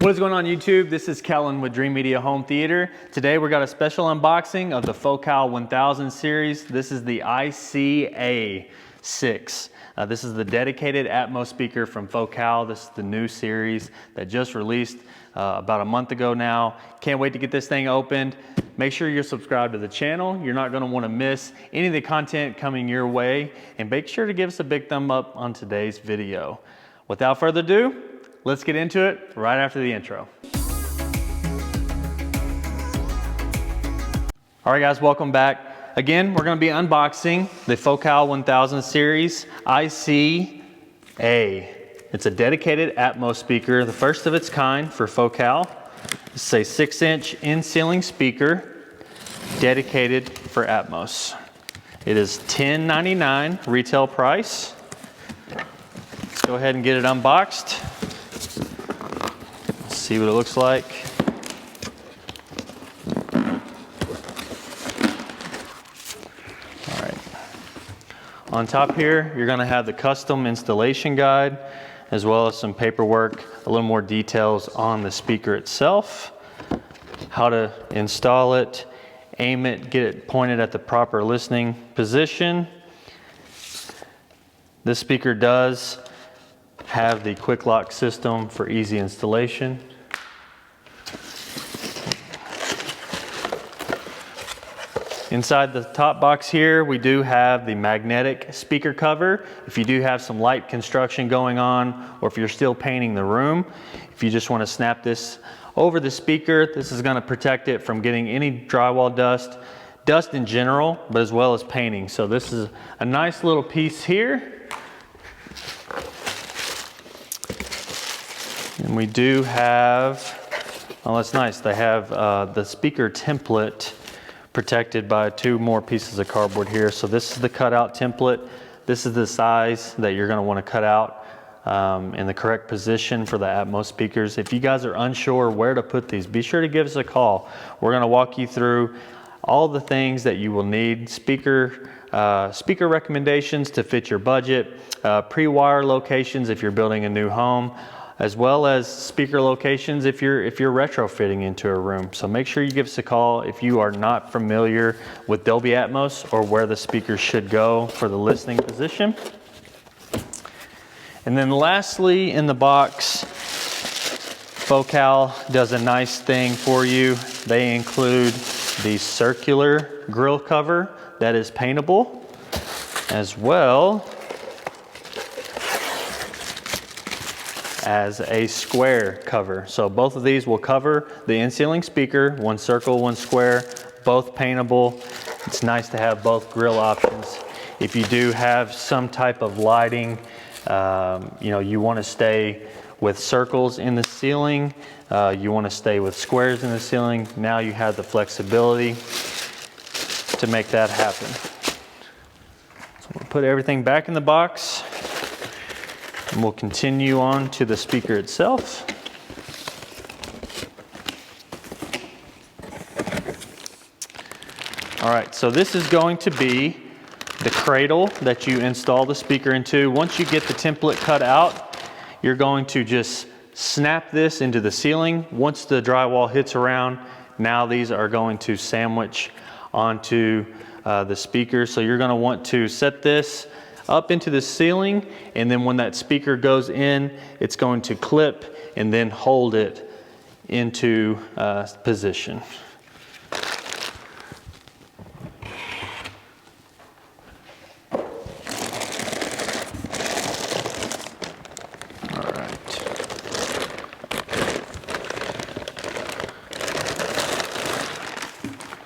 What is going on YouTube? This is Kellen with Dreamedia Home Theater. Today we got a special unboxing of the Focal 1000 series. This is the ICA6. This is the dedicated Atmos speaker from Focal. This is the new series that just released about a month ago now. Can't wait to get this thing opened. Make sure you're subscribed to the channel. You're not going to want to miss any of the content coming your way. And make sure to give us a big thumb up on today's video. Without further ado, let's get into it right after the intro. All right guys, welcome back. Again, we're going to be unboxing the Focal 1000 series ICA. It's a dedicated Atmos speaker, the first of its kind for Focal. This is a 6-inch in-ceiling speaker dedicated for Atmos. It is $10.99 retail price. Let's go ahead and get it unboxed. See what it looks like. All right. On top here, you're going to have the custom installation guide, as well as some paperwork, a little more details on the speaker itself, how to install it, aim it, get it pointed at the proper listening position. This speaker does have the quick lock system for easy installation. Inside the top box here, we do have the magnetic speaker cover. If you do have some light construction going on, or if you're still painting the room, if you just want to snap this over the speaker, this is going to protect it from getting any drywall dust in general, but as well as painting. So this is a nice little piece here. And we do have, oh that's nice, they have the speaker template protected by 2 more pieces of cardboard here. So this is the cutout template. This is the size that you're going to want to cut out in the correct position for the Atmos speakers. If you guys are unsure where to put these, be sure to give us a call. We're going to walk you through all the things that you will need. Speaker recommendations to fit your budget, pre-wire locations if you're building a new home, as well as speaker locations if you're retrofitting into a room. So make sure you give us a call if you are not familiar with Dolby Atmos or where the speakers should go for the listening position. And then lastly in the box, Focal does a nice thing for you. They include the circular grill cover that is paintable, as well as a square cover. So both of these will cover the in-ceiling speaker, one circle, one square, both paintable. It's nice to have both grill options. If you do have some type of lighting, you want to stay with circles in the ceiling, you want to stay with squares in the ceiling, now you have the flexibility to make that happen. So we'll put everything back in the box. And we'll continue on to the speaker itself. All right, so this is going to be the cradle that you install the speaker into. Once you get the template cut out, you're going to just snap this into the ceiling. Once the drywall hits around, now these are going to sandwich onto the speaker. So you're going to want to set this up into the ceiling, and then when that speaker goes in, it's going to clip and then hold it into position.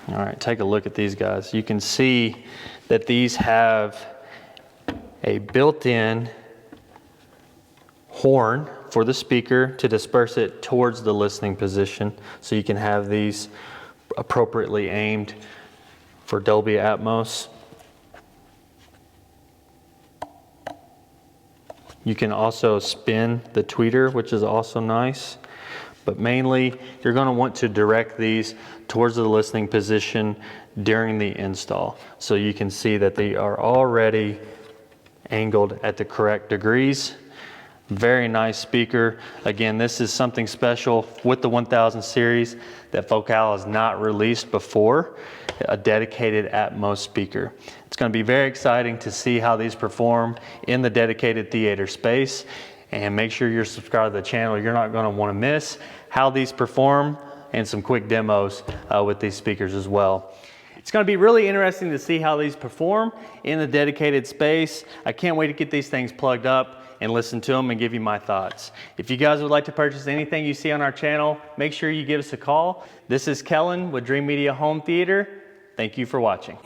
All right, take a look at these guys. You can see that these have a built-in horn for the speaker to disperse it towards the listening position, so you can have these appropriately aimed for Dolby Atmos. You can also spin the tweeter, which is also nice. But mainly, you're going to want to direct these towards the listening position during the install. So you can see that they are already angled at the correct degrees. Very nice speaker. Again, this is something special with the 1000 series that Focal has not released before, a dedicated Atmos speaker. It's going to be very exciting to see how these perform in the dedicated theater space. And make sure you're subscribed to the channel. You're not going to want to miss how these perform and some quick demos with these speakers as well. It's going to be really interesting to see how these perform in the dedicated space. I can't wait to get these things plugged up and listen to them and give you my thoughts. If you guys would like to purchase anything you see on our channel, make sure you give us a call. This is Kellen with Dreamedia Home Theater. Thank you for watching.